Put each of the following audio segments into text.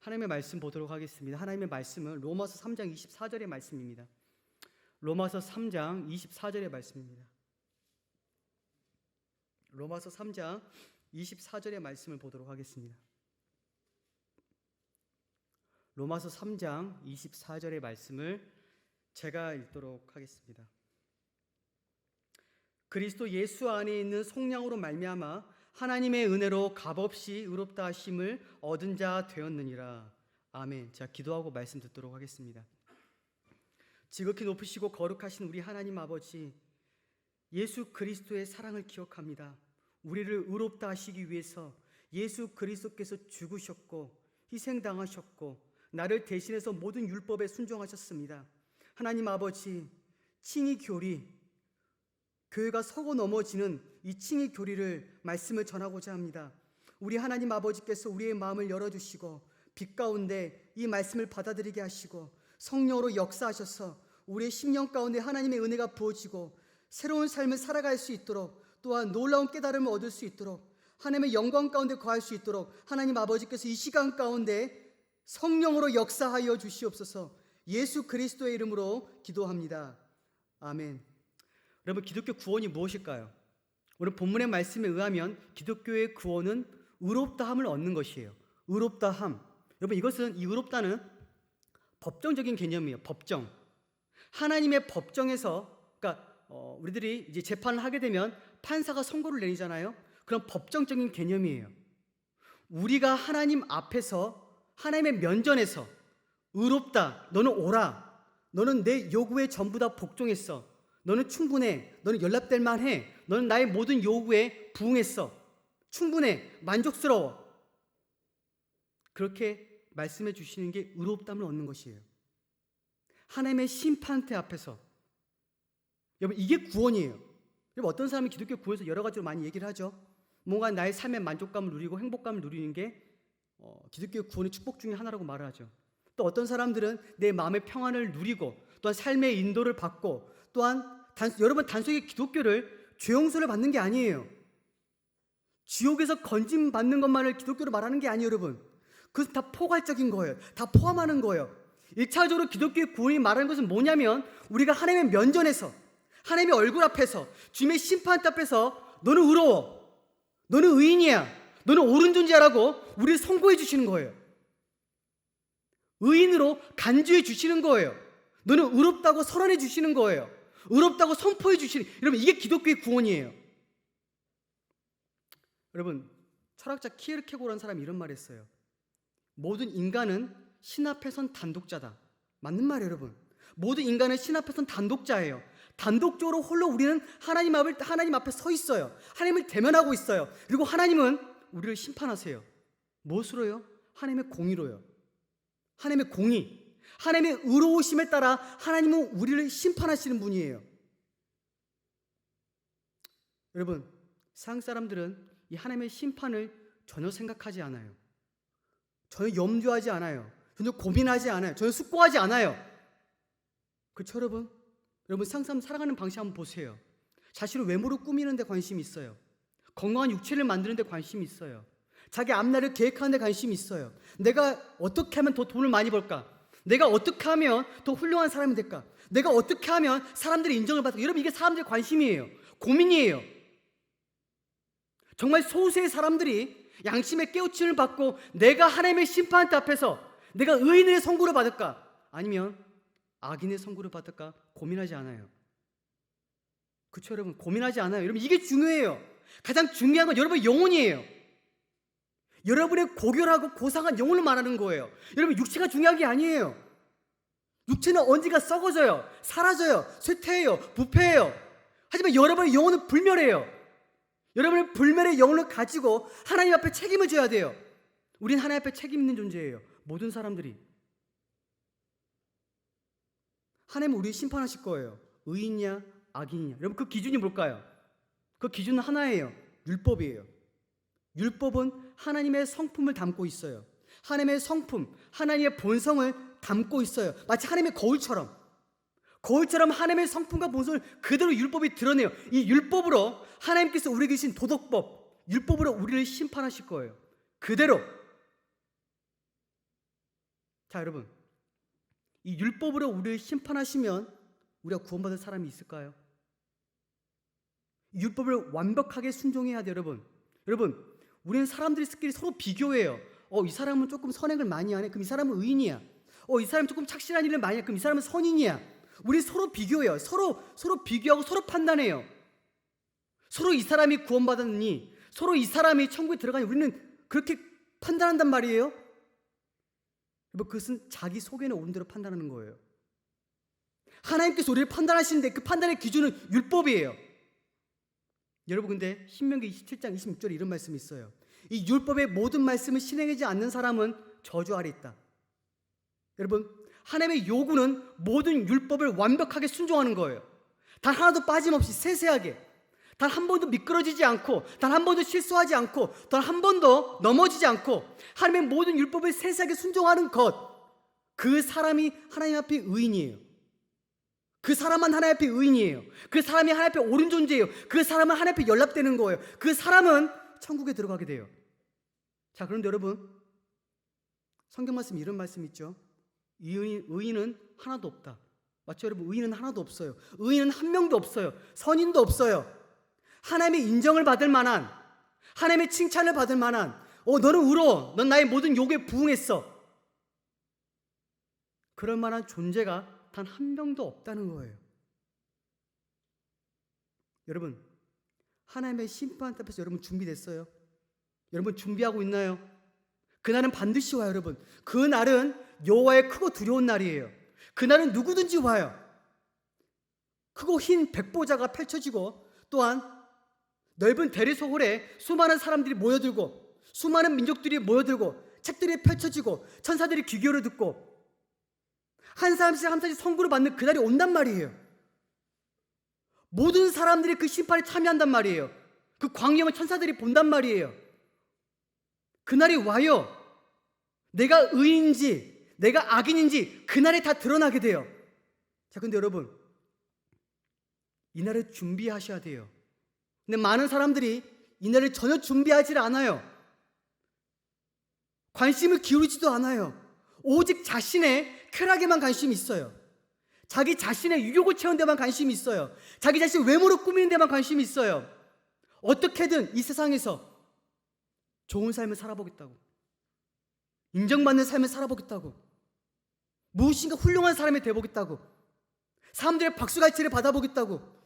하나님의 말씀 보도록 하겠습니다. 하나님의 말씀은 로마서 3장 24절의 말씀입니다. 로마서 3장 24절의 말씀입니다. 로마서 3장 24절의 말씀을 보도록 하겠습니다. 로마서 3장 24절의 말씀을 제가 읽도록 하겠습니다. 그리스도 예수 안에 있는 속량으로 말미암아 하나님의 은혜로 값없이 의롭다 하심을 얻은 자 되었느니라. 아멘. 자, 기도하고 말씀 듣도록 하겠습니다. 지극히 높으시고 거룩하신 우리 하나님 아버지, 예수 그리스도의 사랑을 기억합니다. 우리를 의롭다 하시기 위해서 예수 그리스도께서 죽으셨고 희생당하셨고 나를 대신해서 모든 율법에 순종하셨습니다. 하나님 아버지, 칭의 교리, 교회가 서고 넘어지는 이 칭의 교리를 말씀을 전하고자 합니다. 우리 하나님 아버지께서 우리의 마음을 열어주시고 빛 가운데 이 말씀을 받아들이게 하시고 성령으로 역사하셔서 우리의 심령 가운데 하나님의 은혜가 부어지고 새로운 삶을 살아갈 수 있도록, 또한 놀라운 깨달음을 얻을 수 있도록, 하나님의 영광 가운데 거할 수 있도록 하나님 아버지께서 이 시간 가운데 성령으로 역사하여 주시옵소서. 예수 그리스도의 이름으로 기도합니다. 아멘. 여러분, 기독교 구원이 무엇일까요? 오늘 본문의 말씀에 의하면 기독교의 구원은 의롭다함을 얻는 것이에요. 의롭다함. 여러분, 이것은, 이 의롭다는 법정적인 개념이에요. 법정. 하나님의 법정에서, 그러니까 우리들이 이제 재판을 하게 되면 판사가 선고를 내리잖아요. 그런 법정적인 개념이에요. 우리가 하나님 앞에서, 하나님의 면전에서 의롭다, 너는 오라, 너는 내 요구에 전부 다 복종했어, 너는 충분해, 너는 연락될 만해, 너는 나의 모든 요구에 부응했어, 충분해, 만족스러워, 그렇게 말씀해 주시는 게 의롭다함을 얻는 것이에요. 하나님의 심판대 앞에서. 여러분, 이게 구원이에요. 여러분, 어떤 사람이 기독교 구원에서 여러 가지로 많이 얘기를 하죠. 뭔가 나의 삶의 만족감을 누리고 행복감을 누리는 게 기독교 구원의 축복 중에 하나라고 말을 하죠. 또 어떤 사람들은 내 마음의 평안을 누리고, 또한 삶의 인도를 받고, 또한 여러분, 단순히 기독교를 죄용서를 받는 게 아니에요. 지옥에서 건짐 받는 것만을 기독교로 말하는 게 아니에요. 여러분, 그것은 다 포괄적인 거예요. 다 포함하는 거예요. 1차적으로 기독교의 구원이 말하는 것은 뭐냐면, 우리가 하나님의 면전에서, 하나님의 얼굴 앞에서, 주님의 심판 앞에서 너는 의로워, 너는 의인이야, 너는 옳은 존재라고 우리를 선고해 주시는 거예요. 의인으로 간주해 주시는 거예요. 너는 의롭다고 선언해 주시는 거예요. 의롭다고 선포해 주시는, 여러분, 이게 기독교의 구원이에요. 여러분, 철학자 키에르케고라는 사람이 이런 말을 했어요. 모든 인간은 신 앞에선 단독자다. 맞는 말이에요. 여러분, 모든 인간은 신 앞에선 단독자예요. 단독적으로 홀로 우리는 하나님 앞에 서 있어요. 하나님을 대면하고 있어요. 그리고 하나님은 우리를 심판하세요. 무엇으로요? 하나님의 공의로요. 하나님의 공의, 하나님의 의로우심에 따라 하나님은 우리를 심판하시는 분이에요. 여러분, 세상 사람들은 이 하나님의 심판을 전혀 생각하지 않아요. 전혀 염두하지 않아요. 전혀 고민하지 않아요. 전혀 숙고하지 않아요. 그렇죠, 여러분? 여러분, 상상 살아가는 방식 한번 보세요. 자신의 외모를 꾸미는 데 관심이 있어요. 건강한 육체를 만드는 데 관심이 있어요. 자기 앞날을 계획하는 데 관심이 있어요. 내가 어떻게 하면 더 돈을 많이 벌까? 내가 어떻게 하면 더 훌륭한 사람이 될까? 내가 어떻게 하면 사람들의 인정을 받을까? 여러분, 이게 사람들의 관심이에요. 고민이에요. 정말 소수의 사람들이 양심의 깨우침을 받고 내가 하나님의 심판 앞에서 내가 의인의 선고를 받을까? 아니면 악인의 선고를 받을까? 고민하지 않아요. 그렇죠, 여러분? 고민하지 않아요. 여러분, 이게 중요해요. 가장 중요한 건 여러분의 영혼이에요. 여러분의 고결하고 고상한 영혼을 말하는 거예요. 여러분, 육체가 중요한 게 아니에요. 육체는 언젠가 썩어져요. 사라져요. 쇠퇴해요. 부패해요. 하지만 여러분의 영혼은 불멸해요. 여러분의 불멸의 영혼을 가지고 하나님 앞에 책임을 져야 돼요. 우린 하나님 앞에 책임 있는 존재예요. 모든 사람들이. 하나님은 우리를 심판하실 거예요. 의인이냐 악인이냐. 여러분, 그 기준이 뭘까요? 그 기준은 하나예요. 율법이에요. 율법은 하나님의 성품을 담고 있어요. 하나님의 성품, 하나님의 본성을 담고 있어요. 마치 하나님의 거울처럼 하나님의 성품과 본성을 그대로 율법이 드러내요. 이 율법으로 하나님께서 우리에게 주신 도덕법, 율법으로 우리를 심판하실 거예요. 그대로. 자, 여러분, 이 율법으로 우리를 심판하시면 우리가 구원받을 사람이 있을까요? 율법을 완벽하게 순종해야 돼요, 여러분. 여러분, 우리는 사람들끼리 서로 비교해요. 이 사람은 조금 선행을 많이 하네. 그럼 이 사람은 의인이야. 이 사람은 조금 착실한 일을 많이 해. 그럼 이 사람은 선인이야. 우리 서로 비교해요. 서로 비교하고 서로 판단해요. 서로 이 사람이 구원받았느니, 서로 이 사람이 천국에 들어가니 우리는 그렇게 판단한단 말이에요. 여러분, 그것은 자기 속에는 온 대로 판단하는 거예요. 하나님께서 우리를 판단하시는데 그 판단의 기준은 율법이에요. 여러분, 근데 신명기 27장 26절에 이런 말씀이 있어요. 이 율법의 모든 말씀을 실행하지 않는 사람은 저주 아래 있다. 여러분, 하나님의 요구는 모든 율법을 완벽하게 순종하는 거예요. 단 하나도 빠짐없이 세세하게, 단 한 번도 미끄러지지 않고, 단 한 번도 실수하지 않고, 단 한 번도 넘어지지 않고 하나님의 모든 율법을 세세하게 순종하는 것, 그 사람이 하나님 앞에 의인이에요. 그 사람은 하나님 앞에 의인이에요. 그 사람이 하나님 앞에 옳은 존재예요. 그 사람은 하나님 앞에 연락되는 거예요. 그 사람은 천국에 들어가게 돼요. 자, 그런데 여러분, 성경 말씀에 이런 말씀 있죠. 의인은 하나도 없다. 맞죠, 여러분? 의인은 하나도 없어요. 의인은 한 명도 없어요. 선인도 없어요. 하나님의 인정을 받을 만한, 하나님의 칭찬을 받을 만한, 너는 의로워, 넌 나의 모든 요구에 부응했어, 그럴 만한 존재가 단 한 명도 없다는 거예요. 여러분, 하나님의 심판 앞에서 여러분 준비됐어요? 여러분 준비하고 있나요? 그날은 반드시 와요, 여러분. 그날은 여호와의 크고 두려운 날이에요. 그날은 누구든지 와요. 크고 흰 백보자가 펼쳐지고, 또한 넓은 대리소홀에 수많은 사람들이 모여들고, 수많은 민족들이 모여들고, 책들이 펼쳐지고, 천사들이 귀 기울여 듣고, 한 사람씩 한 사람씩 선고를 받는 그날이 온단 말이에요. 모든 사람들이 그 심판에 참여한단 말이에요. 그 광경을 천사들이 본단 말이에요. 그날이 와요. 내가 의인인지 내가 악인인지 그날에 다 드러나게 돼요. 자, 근데 여러분, 이날을 준비하셔야 돼요. 근데 많은 사람들이 이날을 전혀 준비하지 않아요. 관심을 기울이지도 않아요. 오직 자신의 쾌락에만 관심이 있어요. 자기 자신의 유욕을 채우는 데만 관심이 있어요. 자기 자신 외모로 꾸미는 데만 관심이 있어요. 어떻게든 이 세상에서 좋은 삶을 살아보겠다고, 인정받는 삶을 살아보겠다고, 무엇인가 훌륭한 사람이 되어보겠다고, 사람들의 박수갈채를 받아보겠다고.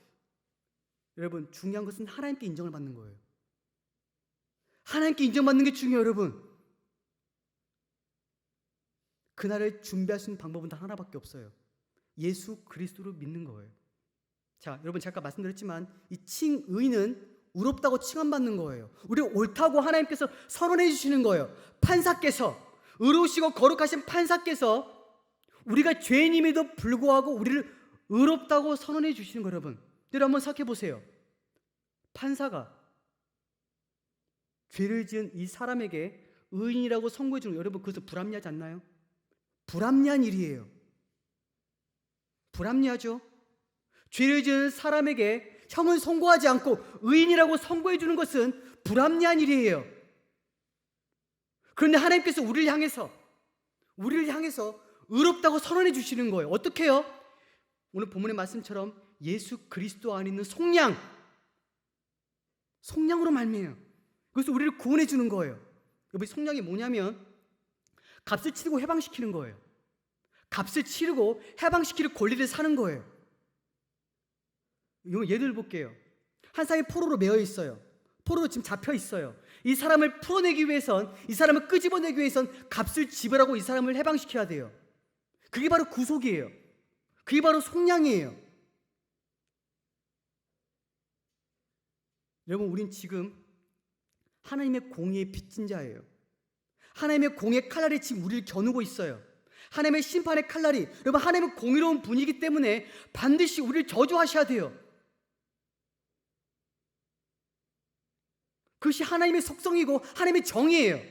여러분, 중요한 것은 하나님께 인정을 받는 거예요. 하나님께 인정받는 게 중요해요, 여러분. 그날을 준비할 수 있는 방법은 단 하나밖에 없어요. 예수 그리스도를 믿는 거예요. 자, 여러분, 제가 아까 말씀드렸지만 이 의인은 의롭다고 칭함받는 거예요. 우리 옳다고 하나님께서 선언해 주시는 거예요. 판사께서, 의로우시고 거룩하신 판사께서 우리가 죄인임에도 불구하고 우리를 의롭다고 선언해 주시는 거예요. 여러분, 한번 생각해 보세요. 판사가 죄를 지은 이 사람에게 의인이라고 선고해 주는, 여러분, 그것은 불합리하지 않나요? 불합리한 일이에요. 불합리하죠. 죄를 지은 사람에게 형을 선고하지 않고 의인이라고 선고해 주는 것은 불합리한 일이에요. 그런데 하나님께서 우리를 향해서 의롭다고 선언해 주시는 거예요. 어떻게 해요? 오늘 본문의 말씀처럼 예수 그리스도 안에 있는 속량으로 말미암아요. 그래서 우리를 구원해 주는 거예요. 여러분, 속량이 뭐냐면 값을 치르고 해방시키는 거예요. 값을 치르고 해방시킬 권리를 사는 거예요. 예를 볼게요. 한 사람이 포로로 매여 있어요. 포로로 지금 잡혀 있어요. 이 사람을 풀어내기 위해선, 이 사람을 끄집어내기 위해선 값을 지불하고 이 사람을 해방시켜야 돼요. 그게 바로 구속이에요. 그게 바로 속량이에요. 여러분, 우린 지금 하나님의 공의에 빚진 자예요. 하나님의 공의 칼날이 지금 우리를 겨누고 있어요. 하나님의 심판의 칼날이, 여러분, 하나님은 공의로운 분이기 때문에 반드시 우리를 저주하셔야 돼요. 그것이 하나님의 속성이고 하나님의 정의예요.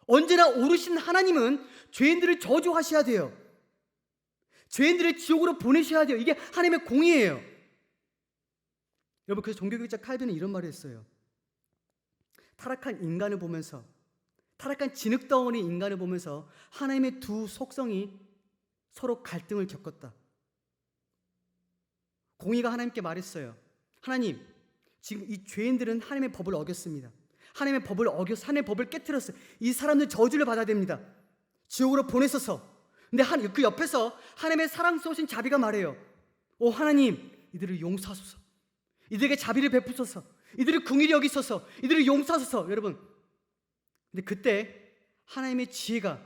언제나 오르신 하나님은 죄인들을 저주하셔야 돼요. 죄인들을 지옥으로 보내셔야 돼요. 이게 하나님의 공의예요. 여러분, 그래서 종교개혁자 칼빈은 이런 말을 했어요. 타락한 인간을 보면서, 타락한 진흙덩어리 인간을 보면서 하나님의 두 속성이 서로 갈등을 겪었다. 공의가 하나님께 말했어요. 하나님, 지금 이 죄인들은 하나님의 법을 어겼습니다. 하나님의 법을 어겨서 하나님의 법을 깨트렸어요. 이 사람들 저주를 받아야 됩니다. 지옥으로 보내소서. 근데 그 옆에서 하나님의 사랑스러우신 자비가 말해요. 오 하나님, 이들을 용서하소서. 이들에게 자비를 베푸소서. 이들을 긍휼히 여기소서. 이들을 용서하소서. 여러분, 근데 그때 하나님의 지혜가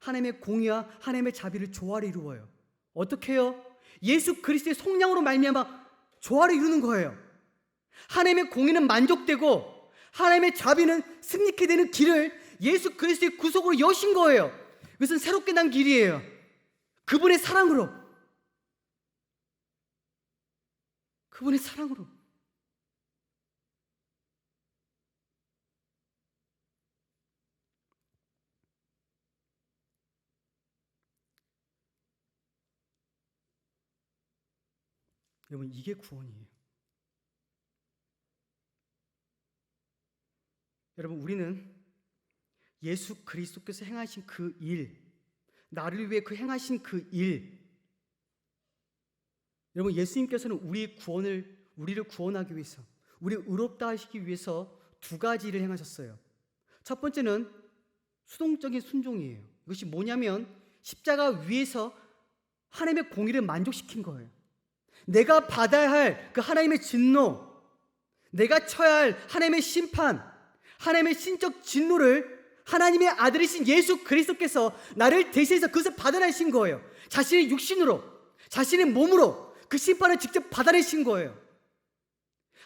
하나님의 공의와 하나님의 자비를 조화를 이루어요. 어떻게 해요? 예수 그리스도의 속량으로 말미암아 조화를 이루는 거예요. 하나님의 공의는 만족되고 하나님의 자비는 승리케 되는 길을 예수 그리스도의 구속으로 여신 거예요. 이것은 새롭게 난 길이에요. 그분의 사랑으로. 여러분, 이게 구원이에요. 여러분, 우리는 예수 그리스도께서 행하신 그 일, 나를 위해 그 행하신 그 일, 여러분, 예수님께서는 우리를 구원하기 위해서, 우리를 의롭다 하시기 위해서 두 가지 일을 행하셨어요. 첫 번째는 수동적인 순종이에요. 이것이 뭐냐면 십자가 위에서 하나님의 공의를 만족시킨 거예요. 내가 받아야 할 그 하나님의 진노, 내가 쳐야 할 하나님의 심판, 하나님의 신적 진노를 하나님의 아들이신 예수 그리스도께서 나를 대신해서 그것을 받아내신 거예요. 자신의 육신으로, 자신의 몸으로 그 심판을 직접 받아내신 거예요.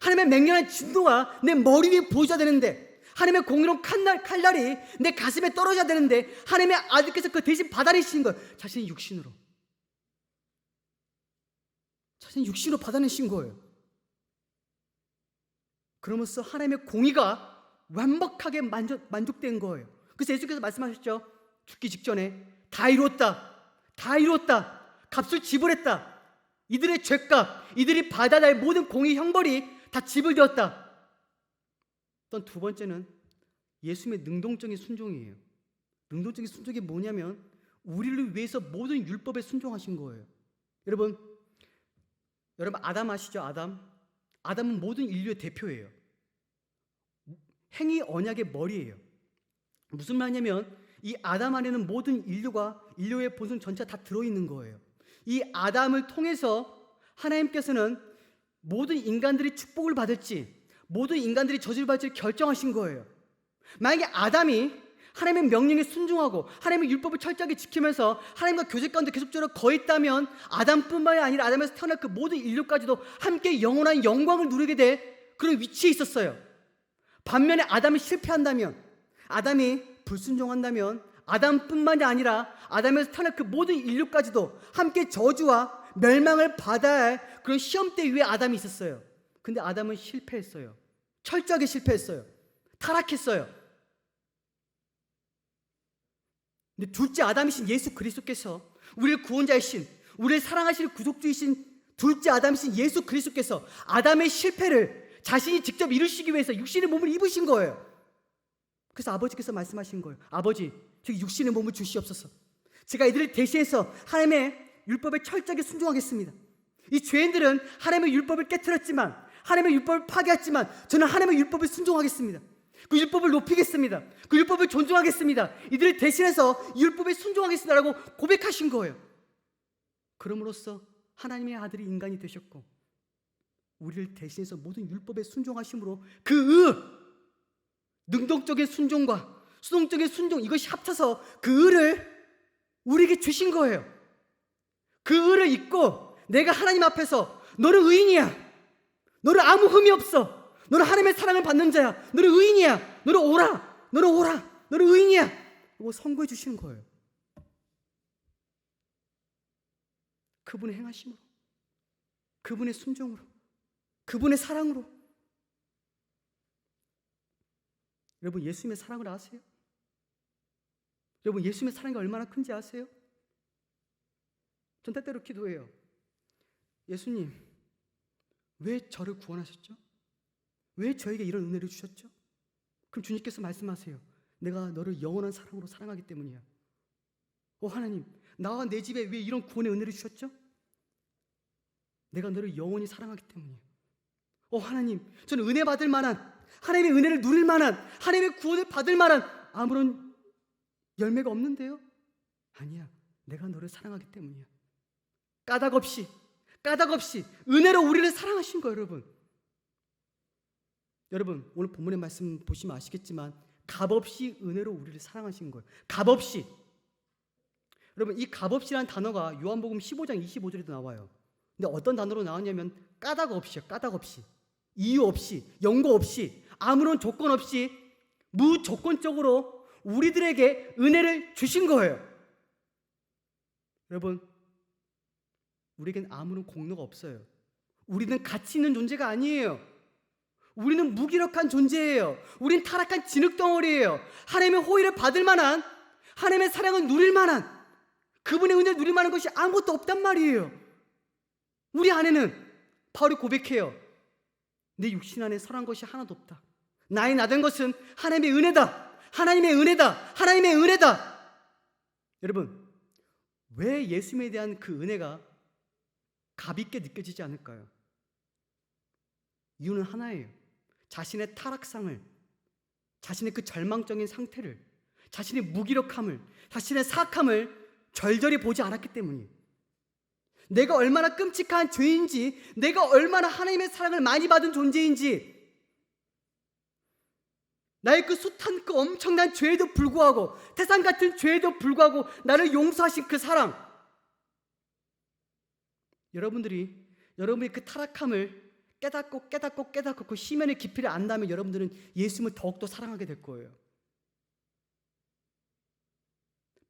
하나님의 맹렬한 진노가 내 머리 위에 보여져야 되는데, 하나님의 공의로운 칼날이 내 가슴에 떨어져야 되는데, 하나님의 아들께서 그 대신 받아내신 거예요. 자신의 육신으로 받아내신 거예요. 그러면서 하나님의 공의가 완벽하게 만족된 거예요. 그래서 예수께서 말씀하셨죠. 죽기 직전에 다 이루었다. 값을 지불했다. 이들의 죄값, 이들이 받아야 할 모든 공의 형벌이 다 지불되었다. 또 두 번째는 예수님의 능동적인 순종이에요. 능동적인 순종이 뭐냐면 우리를 위해서 모든 율법에 순종하신 거예요. 여러분 아담 아시죠? 아담은 모든 인류의 대표예요. 행위 언약의 머리예요. 무슨 말이냐면 이 아담 안에는 모든 인류의 본성 전체가 다 들어있는 거예요. 이 아담을 통해서 하나님께서는 모든 인간들이 축복을 받을지, 모든 인간들이 저주를 받을지 결정하신 거예요. 만약에 아담이 하나님의 명령에 순종하고 하나님의 율법을 철저하게 지키면서 하나님과 교제 가운데 계속적으로 거했다면 아담뿐만이 아니라 아담에서 태어날 그 모든 인류까지도 함께 영원한 영광을 누리게 될 그런 위치에 있었어요. 반면에 아담이 실패한다면, 아담이 불순종한다면 아담뿐만이 아니라 아담에서 태어날 그 모든 인류까지도 함께 저주와 멸망을 받아야 할 그런 시험대 위에 아담이 있었어요. 근데 아담은 실패했어요. 철저하게 실패했어요. 타락했어요. 근데 둘째 아담이신 예수 그리스도께서, 우리를 구원자이신, 우리를 사랑하시는 구속주이신 둘째 아담이신 예수 그리스도께서 아담의 실패를 자신이 직접 이루시기 위해서 육신의 몸을 입으신 거예요. 그래서 아버지께서 말씀하신 거예요. 아버지, 저기 육신의 몸을 주시옵소서. 제가 이들을 대신해서 하나님의 율법에 철저하게 순종하겠습니다. 이 죄인들은 하나님의 율법을 깨트렸지만, 하나님의 율법을 파괴했지만, 저는 하나님의 율법을 순종하겠습니다. 그 율법을 높이겠습니다. 그 율법을 존중하겠습니다. 이들을 대신해서 이 율법에 순종하겠습니다라고 고백하신 거예요. 그럼으로써 하나님의 아들이 인간이 되셨고, 우리를 대신해서 모든 율법에 순종하심으로 그 능동적인 순종과 수동적인 순종, 이것이 합쳐서 그 의를 우리에게 주신 거예요. 그 의를 잊고 내가 하나님 앞에서 너는 의인이야, 너는 아무 흠이 없어, 너는 하나님의 사랑을 받는 자야, 너는 의인이야, 너는 오라, 너는 의인이야 하고 선고해 주시는 거예요. 그분의 행하심으로, 그분의 순종으로, 그분의 사랑으로. 여러분, 예수님의 사랑을 아세요? 여러분, 예수님의 사랑이 얼마나 큰지 아세요? 전 때때로 기도해요. 예수님, 왜 저를 구원하셨죠? 왜 저에게 이런 은혜를 주셨죠? 그럼 주님께서 말씀하세요. 내가 너를 영원한 사랑으로 사랑하기 때문이야. 하나님, 나와 내 집에 왜 이런 구원의 은혜를 주셨죠? 내가 너를 영원히 사랑하기 때문이야. 하나님, 저는 은혜 받을 만한, 하나님의 은혜를 누릴 만한, 하나님의 구원을 받을 만한 아무런 열매가 없는데요? 아니야, 내가 너를 사랑하기 때문이야. 까닭 없이 은혜로 우리를 사랑하신 거예요, 여러분. 여러분, 오늘 본문의 말씀 보시면 아시겠지만 값없이 은혜로 우리를 사랑하신 거예요. 값없이. 여러분, 이 값없이라는 단어가 요한복음 15장 25절에도 나와요. 근데 어떤 단어로 나왔냐면 까닭 없이요. 까닭 없이, 이유 없이, 연고 없이, 아무런 조건 없이 무조건적으로 우리들에게 은혜를 주신 거예요. 여러분, 우리에겐 아무런 공로가 없어요. 우리는 가치 있는 존재가 아니에요. 우리는 무기력한 존재예요. 우린 타락한 진흙덩어리예요. 하나님의 호의를 받을 만한, 하나님의 사랑을 누릴 만한, 그분의 은혜를 누릴 만한 것이 아무것도 없단 말이에요. 우리 안에는 바울이 고백해요. 내 육신 안에 선한 것이 하나도 없다. 나의 나된 것은 하나님의 은혜다. 하나님의 은혜다. 하나님의 은혜다. 여러분, 왜 예수님에 대한 그 은혜가 값있게 느껴지지 않을까요? 이유는 하나예요. 자신의 타락상을, 자신의 그 절망적인 상태를, 자신의 무기력함을, 자신의 사악함을 절절히 보지 않았기 때문이에요. 내가 얼마나 끔찍한 죄인지, 내가 얼마나 하나님의 사랑을 많이 받은 존재인지, 나의 그 숱한 그 엄청난 죄에도 불구하고, 태산 같은 죄에도 불구하고 나를 용서하신 그 사랑, 여러분의 그 타락함을 깨닫고 그 심연의 깊이를 안다면 여러분들은 예수님을 더욱더 사랑하게 될 거예요.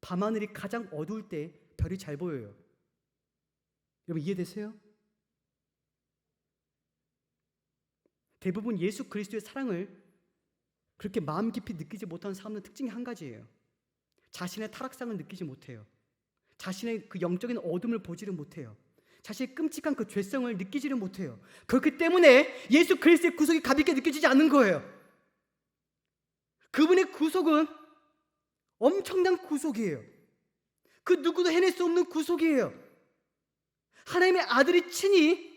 밤하늘이 가장 어두울 때 별이 잘 보여요. 여러분, 이해되세요? 대부분 예수 그리스도의 사랑을 그렇게 마음 깊이 느끼지 못하는 사람들의 특징이 한 가지예요. 자신의 타락상을 느끼지 못해요. 자신의 그 영적인 어둠을 보지를 못해요. 자신의 끔찍한 그 죄성을 느끼지를 못해요. 그렇기 때문에 예수 그리스도의 구속이 가볍게 느껴지지 않는 거예요. 그분의 구속은 엄청난 구속이에요. 그 누구도 해낼 수 없는 구속이에요. 하나님의 아들이 친히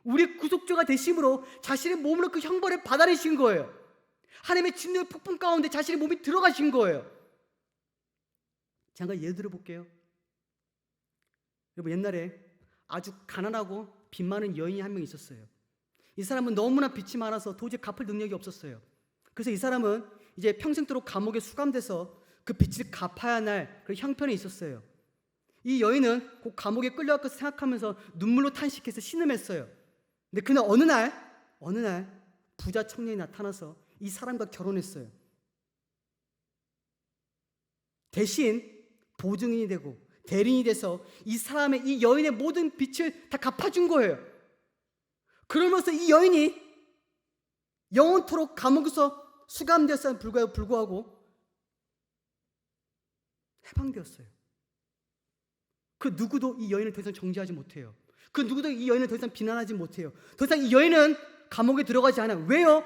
우리의 구속주가 되심으로 자신의 몸으로 그 형벌을 받아내신 거예요. 하나님의 진노의 폭풍 가운데 자신의 몸이 들어가신 거예요. 잠깐 예를 들어 볼게요. 여러분, 옛날에 아주 가난하고 빚 많은 여인이 한 명 있었어요. 이 사람은 너무나 빚이 많아서 도저히 갚을 능력이 없었어요. 그래서 이 사람은 이제 평생도록 감옥에 수감돼서 그 빚을 갚아야 할 그 형편에 있었어요. 이 여인은 곧 감옥에 끌려갈 것을 생각하면서 눈물로 탄식해서 신음했어요. 근데 그날 어느 날 부자 청년이 나타나서 이 사람과 결혼했어요. 대신 보증인이 되고 대리인이 돼서 이 사람의, 이 여인의 모든 빚을 다 갚아준 거예요. 그러면서 이 여인이 영원토록 감옥에서 수감되었음에도 불구하고 해방되었어요. 그 누구도 이 여인을 더 이상 정죄하지 못해요. 그 누구도 이 여인을 더 이상 비난하지 못해요. 더 이상 이 여인은 감옥에 들어가지 않아요. 왜요?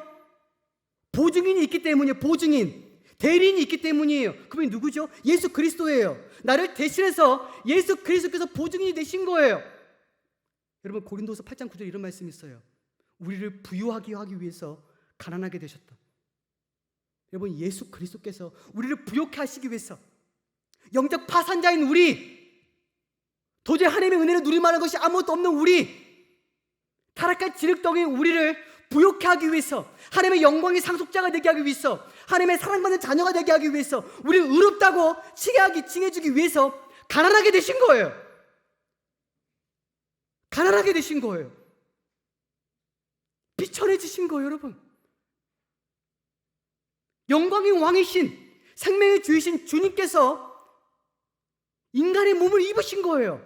보증인이 있기 때문이에요. 보증인. 대리인이 있기 때문이에요. 그분이 누구죠? 예수 그리스도예요. 나를 대신해서 예수 그리스도께서 보증인이 되신 거예요. 여러분, 고린도서 8장 9절에 이런 말씀이 있어요. 우리를 부유하게 하기 위해서 가난하게 되셨다. 여러분, 예수 그리스도께서 우리를 부욕해 하시기 위해서, 영적 파산자인 우리, 도저히 하나님의 은혜를 누릴 만한 것이 아무것도 없는 우리, 타락한 진흙덩이인 우리를 부욕해 하기 위해서, 하나님의 영광의 상속자가 되게 하기 위해서, 하나님의 사랑받는 자녀가 되게 하기 위해서, 우리를 의롭다고 칭해주기 위해서 가난하게 되신 거예요. 가난하게 되신 거예요. 비천해지신 거예요, 여러분. 영광의 왕이신, 생명의 주이신 주님께서 인간의 몸을 입으신 거예요.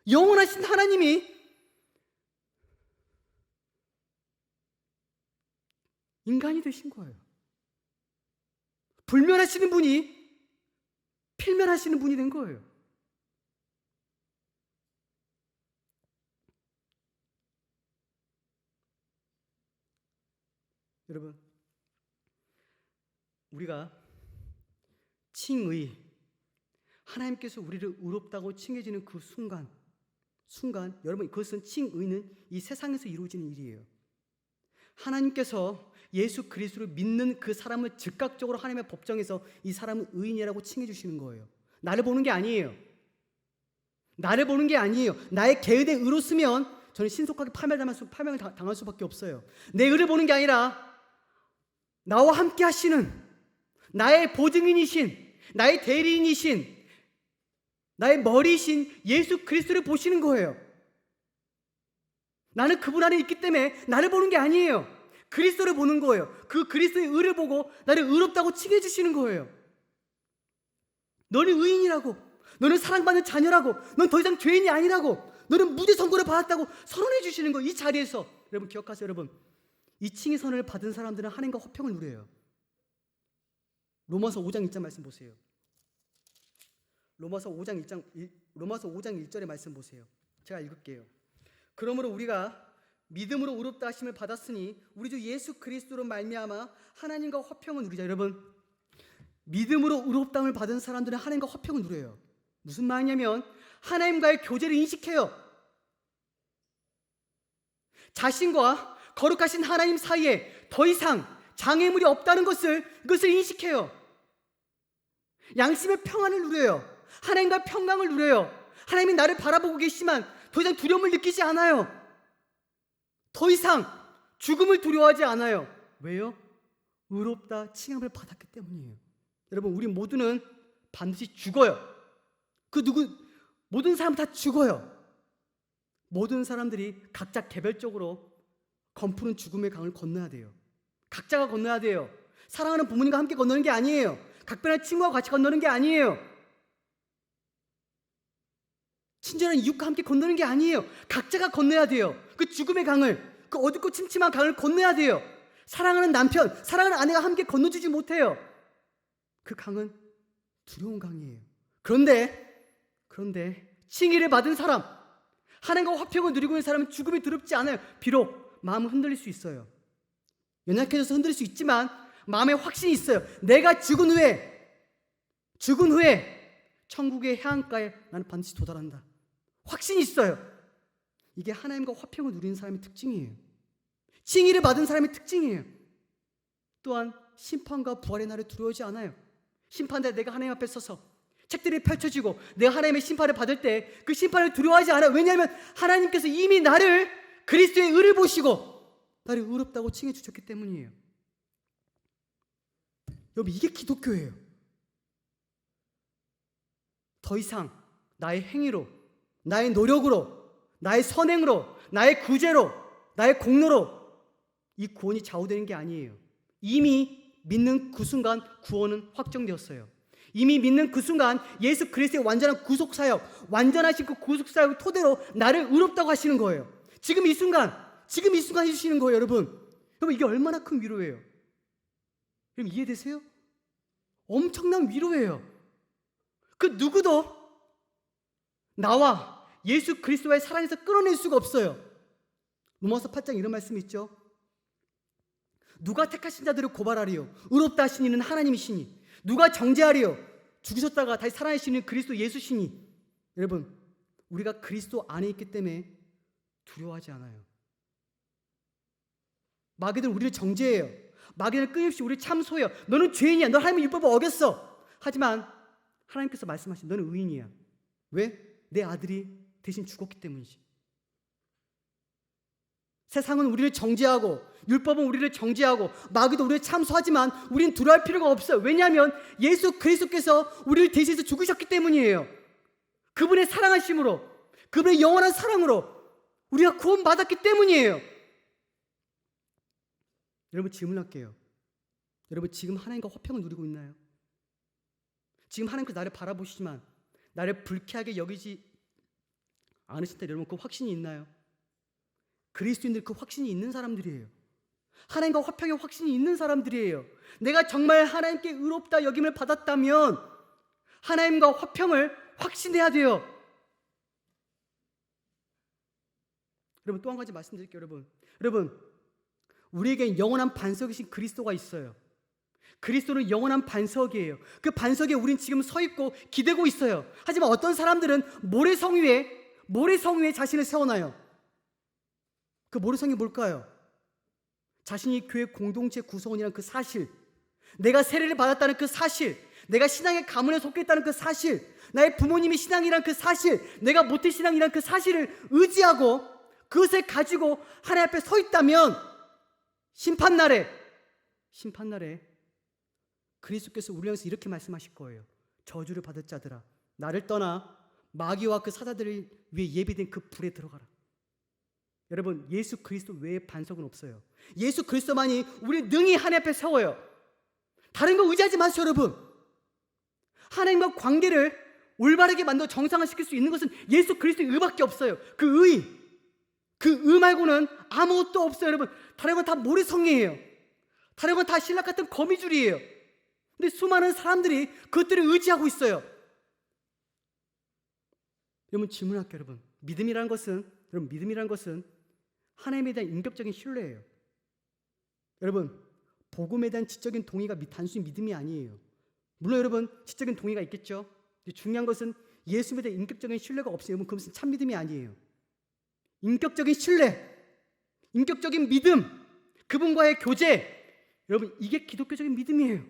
영원하신 하나님이 인간이 되신 거예요. 불면하시는 분이 필면하시는 분이 된 거예요. 여러분, 우리가 칭의, 하나님께서 우리를 의롭다고 칭해지는 그 순간, 여러분, 그것은 칭의는 이 세상에서 이루어지는 일이에요. 하나님께서 예수 그리스도를 믿는 그 사람을 즉각적으로 하나님의 법정에서 이 사람은 의인이라고 칭해 주시는 거예요. 나를 보는 게 아니에요. 나의 개의에 의로쓰면 저는 신속하게 파멸을 당할 수밖에 없어요. 내 의를 보는 게 아니라 나와 함께 하시는 나의 보증인이신, 나의 대리인이신, 나의 머리이신 예수 그리스도를 보시는 거예요. 나는 그분 안에 있기 때문에 나를 보는 게 아니에요. 그리스도를 보는 거예요. 그 그리스도의 의를 보고 나를 의롭다고 칭해 주시는 거예요. 너는 의인이라고, 너는 사랑받는 자녀라고, 넌 더 이상 죄인이 아니라고, 너는 무죄 선고를 받았다고 선언해 주시는 거예요. 이 자리에서. 여러분 기억하세요. 여러분, 이 칭의 선언을 받은 사람들은 하나님과 화평을 누려요. 로마서 5장 1절 말씀 보세요. 로마서 5장 1절의 말씀 보세요. 제가 읽을게요. 그러므로 우리가 믿음으로 의롭다 하심을 받았으니 우리 주 예수 그리스도로 말미암아 하나님과 화평을 누리자. 여러분, 믿음으로 의롭다함을 받은 사람들은 하나님과 화평을 누려요. 무슨 말이냐면 하나님과의 교제를 인식해요. 자신과 거룩하신 하나님 사이에 더 이상 장애물이 없다는 이것을 인식해요. 양심의 평안을 누려요. 하나님과 평강을 누려요. 하나님이 나를 바라보고 계시지만 더 이상 두려움을 느끼지 않아요. 더 이상 죽음을 두려워하지 않아요. 왜요? 의롭다 칭함을 받았기 때문이에요. 여러분, 우리 모두는 반드시 죽어요. 모든 사람 다 죽어요. 모든 사람들이 각자 개별적으로 검푸는 죽음의 강을 건너야 돼요. 각자가 건너야 돼요. 사랑하는 부모님과 함께 건너는 게 아니에요. 각별한 친구와 같이 건너는 게 아니에요. 친절한 이웃과 함께 건너는 게 아니에요. 각자가 건너야 돼요. 그 죽음의 강을, 그 어둡고 침침한 강을 건너야 돼요. 사랑하는 남편, 사랑하는 아내가 함께 건너주지 못해요. 그 강은 두려운 강이에요. 그런데 칭의를 받은 사람, 하나님과 화평을 누리고 있는 사람은 죽음이 두렵지 않아요. 비록 마음은 흔들릴 수 있어요. 연약해져서 흔들릴 수 있지만 마음에 확신이 있어요. 내가 죽은 후에 천국의 해안가에 나는 반드시 도달한다. 확신이 있어요. 이게 하나님과 화평을 누리는 사람의 특징이에요. 칭의를 받은 사람의 특징이에요. 또한 심판과 부활의 날을 두려워하지 않아요. 심판대 내가 하나님 앞에 서서 책들이 펼쳐지고 내가 하나님의 심판을 받을 때 그 심판을 두려워하지 않아요. 왜냐하면 하나님께서 이미 나를 그리스도의 의를 보시고 나를 의롭다고 칭해 주셨기 때문이에요. 여러분, 이게 기독교예요. 더 이상 나의 행위로, 나의 노력으로, 나의 선행으로, 나의 구제로, 나의 공로로 이 구원이 좌우되는 게 아니에요. 이미 믿는 그 순간 구원은 확정되었어요. 이미 믿는 그 순간 예수 그리스도의 완전한 구속사역, 완전하신 그 구속사역을 토대로 나를 의롭다고 하시는 거예요. 지금 이 순간 해주시는 거예요. 여러분 이게 얼마나 큰 위로예요. 여러분 이해되세요? 엄청난 위로예요. 그 누구도 나와 예수 그리스도의 사랑에서 끌어낼 수가 없어요. 로마서 8장 이런 말씀이 있죠. 누가 택하신 자들을 고발하리요? 의롭다 하신 이는 하나님이시니. 누가 정죄하리요? 죽으셨다가 다시 살아나시는 그리스도 예수시니. 여러분, 우리가 그리스도 안에 있기 때문에 두려워하지 않아요. 마귀들은 우리를 정죄해요. 마귀들은 끊임없이 우리를 참소해요. 너는 죄인이야. 너 하나님의 율법을 어겼어. 하지만 하나님께서 말씀하신 너는 의인이야. 왜? 내 아들이 대신 죽었기 때문이지. 세상은 우리를 정죄하고 율법은 우리를 정죄하고 마귀도 우리를 참소하지만 우리는 두려워할 필요가 없어요. 왜냐하면 예수 그리스도께서 우리를 대신해서 죽으셨기 때문이에요. 그분의 사랑하심으로, 그분의 영원한 사랑으로 우리가 구원받았기 때문이에요. 여러분 질문할게요. 여러분 지금 하나님과 화평을 누리고 있나요? 지금 하나님께서 나를 바라보시지만 나를 불쾌하게 여기지 않으실 때 여러분 그 확신이 있나요? 그리스도인들 그 확신이 있는 사람들이에요. 하나님과 화평의 확신이 있는 사람들이에요. 내가 정말 하나님께 의롭다 여김을 받았다면 하나님과 화평을 확신해야 돼요. 여러분 또 한 가지 말씀드릴게요. 여러분 우리에겐 영원한 반석이신 그리스도가 있어요. 그리스도는 영원한 반석이에요. 그 반석에 우린 지금 서 있고 기대고 있어요. 하지만 어떤 사람들은 모래성 위에 자신을 세워놔요. 그 모래성이 뭘까요? 자신이 교회 공동체 구성원이라는 그 사실, 내가 세례를 받았다는 그 사실, 내가 신앙의 가문에 속해 있다는 그 사실, 나의 부모님이 신앙이란 그 사실, 내가 모태신앙이란 그 사실을 의지하고 그것을 가지고 하나님 앞에 서 있다면 심판날에 그리스도께서 우리 향해서 이렇게 말씀하실 거예요. 저주를 받을 자들아, 나를 떠나 마귀와 그 사자들을 위해 예비된 그 불에 들어가라. 여러분, 예수 그리스도 외에 반석은 없어요. 예수 그리스도만이 우리를 능히 하나님 앞에 세워요. 다른 거 의지하지 마세요, 여러분. 하나님과 관계를 올바르게 만들어 정상화시킬 수 있는 것은 예수 그리스도의 의밖에 없어요. 그 의 말고는 아무것도 없어요, 여러분. 다른 건 다 모래성이에요. 다른 건 다 신락 같은 거미줄이에요. 근데 수많은 사람들이 그것들을 의지하고 있어요. 여러분, 질문할게요, 여러분. 믿음이라는 것은 하나님에 대한 인격적인 신뢰예요. 여러분, 복음에 대한 지적인 동의가 단순히 믿음이 아니에요. 물론 여러분, 지적인 동의가 있겠죠. 중요한 것은 예수님에 대한 인격적인 신뢰가 없어요. 여러분, 그것은 참 믿음이 아니에요. 인격적인 신뢰, 인격적인 믿음, 그분과의 교제, 여러분, 이게 기독교적인 믿음이에요.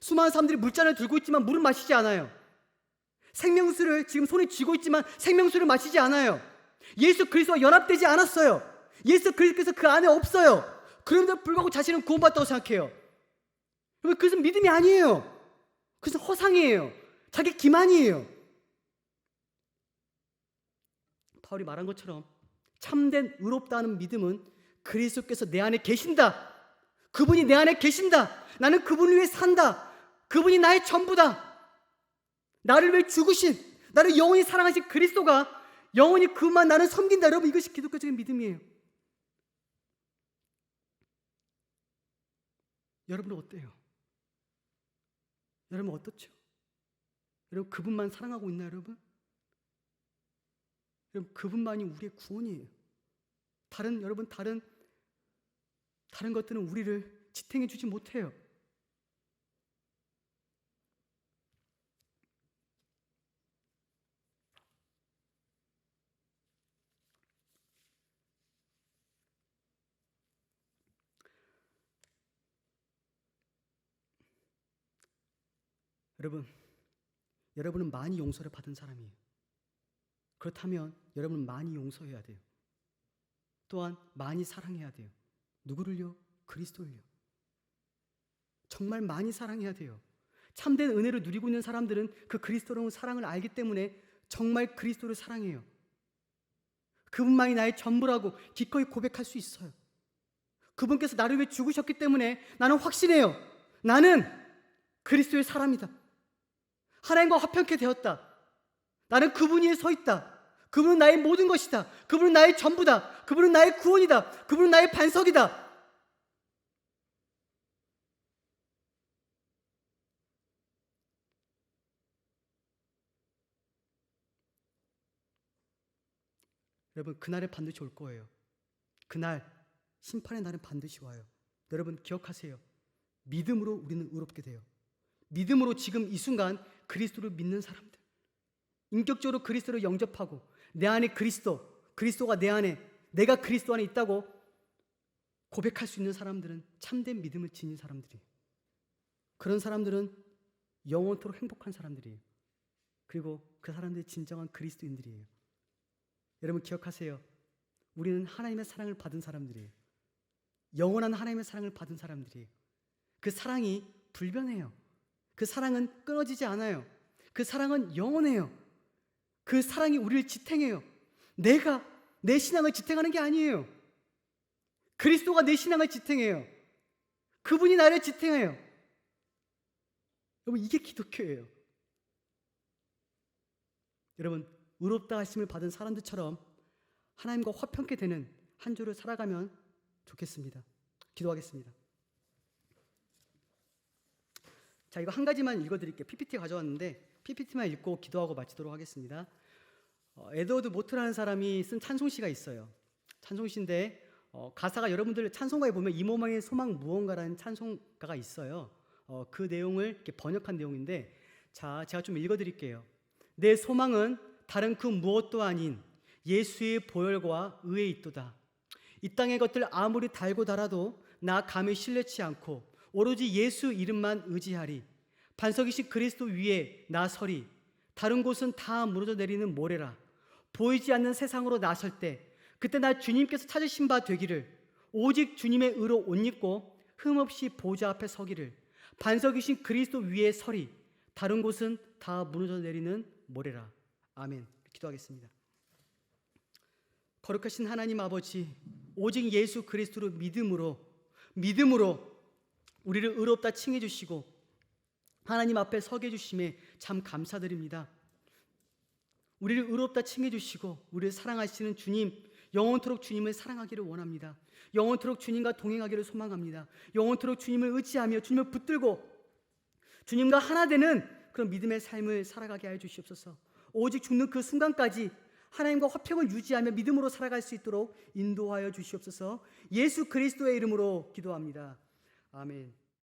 수많은 사람들이 물잔을 들고 있지만 물을 마시지 않아요. 생명수를 지금 손에 쥐고 있지만 생명수를 마시지 않아요. 예수 그리스도와 연합되지 않았어요. 예수 그리스도께서 그 안에 없어요. 그런데도 불구하고 자신은 구원받았다고 생각해요. 여러분, 그것은 믿음이 아니에요. 그것은 허상이에요. 자기 기만이에요. 바울이 말한 것처럼 참된 의롭다는 믿음은 그리스도께서 내 안에 계신다. 그분이 내 안에 계신다. 나는 그분을 위해 산다. 그분이 나의 전부다. 나를 위해 죽으신, 나를 영원히 사랑하신 그리스도가 영원히 그만 나를 섬긴다. 여러분, 이것이 기독교적인 믿음이에요. 여러분은 어때요? 여러분 어떻죠? 여러분, 그분만 사랑하고 있나요, 여러분? 여러분, 그분만이 우리의 구원이에요. 여러분, 다른 것들은 우리를 지탱해 주지 못해요. 여러분은 많이 용서를 받은 사람이에요. 그렇다면 여러분은 많이 용서해야 돼요. 또한 많이 사랑해야 돼요. 누구를요? 그리스도를요. 정말 많이 사랑해야 돼요. 참된 은혜를 누리고 있는 사람들은 그 그리스도로운 사랑을 알기 때문에 정말 그리스도를 사랑해요. 그분만이 나의 전부라고 기꺼이 고백할 수 있어요. 그분께서 나를 위해 죽으셨기 때문에 나는 확신해요. 나는 그리스도의 사람이다. 하나님과 화평케 되었다. 나는 그분 위에 서 있다. 그분은 나의 모든 것이다. 그분은 나의 전부다. 그분은 나의 구원이다. 그분은 나의 반석이다. 여러분, 그날에 반드시 올 거예요. 그날, 심판의 날은 반드시 와요. 여러분, 기억하세요. 믿음으로 우리는 의롭게 돼요. 믿음으로 지금 이 순간 그리스도를 믿는 사람들, 인격적으로 그리스도를 영접하고 내 안에 그리스도가 내 안에, 내가 그리스도 안에 있다고 고백할 수 있는 사람들은 참된 믿음을 지닌 사람들이에요. 그런 사람들은 영원토록 행복한 사람들이에요. 그리고 그 사람들이 진정한 그리스도인들이에요. 여러분, 기억하세요. 우리는 하나님의 사랑을 받은 사람들이에요. 영원한 하나님의 사랑을 받은 사람들이에요. 그 사랑이 불변해요. 그 사랑은 끊어지지 않아요. 그 사랑은 영원해요. 그 사랑이 우리를 지탱해요. 내가 내 신앙을 지탱하는 게 아니에요. 그리스도가 내 신앙을 지탱해요. 그분이 나를 지탱해요. 여러분, 이게 기독교예요. 여러분, 의롭다 하심을 받은 사람들처럼 하나님과 화평케 되는 한 주를 살아가면 좋겠습니다. 기도하겠습니다. 자, 이거 한 가지만 읽어드릴게요. PPT 가져왔는데 PPT만 읽고 기도하고 마치도록 하겠습니다. 에드워드 모트라는 사람이 쓴 찬송시가 있어요. 찬송시인데 가사가 여러분들 찬송가에 보면 이 몸의 소망 무언가라는 찬송가가 있어요. 그 내용을 이렇게 번역한 내용인데, 자, 제가 좀 읽어드릴게요. 내 소망은 다른 그 무엇도 아닌 예수의 보혈과 의에 있도다. 이 땅의 것들 아무리 달고 달아도 나 감히 신뢰치 않고 오로지 예수 이름만 의지하리. 반석이신 그리스도 위에 나 서리. 다른 곳은 다 무너져 내리는 모래라. 보이지 않는 세상으로 나설 때 그때 나 주님께서 찾으신 바 되기를. 오직 주님의 의로 옷 입고 흠없이 보좌 앞에 서기를. 반석이신 그리스도 위에 서리. 다른 곳은 다 무너져 내리는 모래라. 아멘. 기도하겠습니다. 거룩하신 하나님 아버지, 오직 예수 그리스도로 믿음으로 우리를 의롭다 칭해 주시고 하나님 앞에 서게 해주심에 참 감사드립니다. 우리를 의롭다 칭해 주시고 우리를 사랑하시는 주님, 영원토록 주님을 사랑하기를 원합니다. 영원토록 주님과 동행하기를 소망합니다. 영원토록 주님을 의지하며 주님을 붙들고 주님과 하나 되는 그런 믿음의 삶을 살아가게 하여 주시옵소서. 오직 죽는 그 순간까지 하나님과 화평을 유지하며 믿음으로 살아갈 수 있도록 인도하여 주시옵소서. 예수 그리스도의 이름으로 기도합니다. 아멘.